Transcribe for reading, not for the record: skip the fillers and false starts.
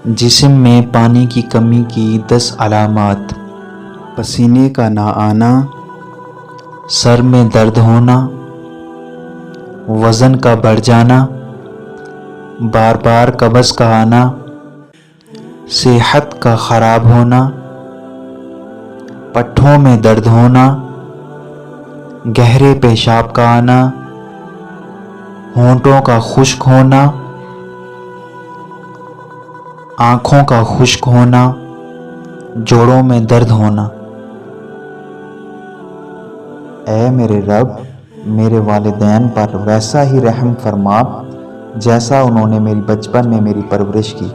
جسم میں پانی کی کمی کی 10 علامات: پسینے کا نہ آنا، سر میں درد ہونا، وزن کا بڑھ جانا، بار بار قبض کا آنا، صحت کا خراب ہونا، پٹھوں میں درد ہونا، گہرے پیشاب کا آنا، ہونٹوں کا خشک ہونا، آنکھوں کا خشک ہونا، جوڑوں میں درد ہونا۔ اے میرے رب، میرے والدین پر ویسا ہی رحم فرما جیسا انہوں نے میری بچپن میں میری پرورش کی۔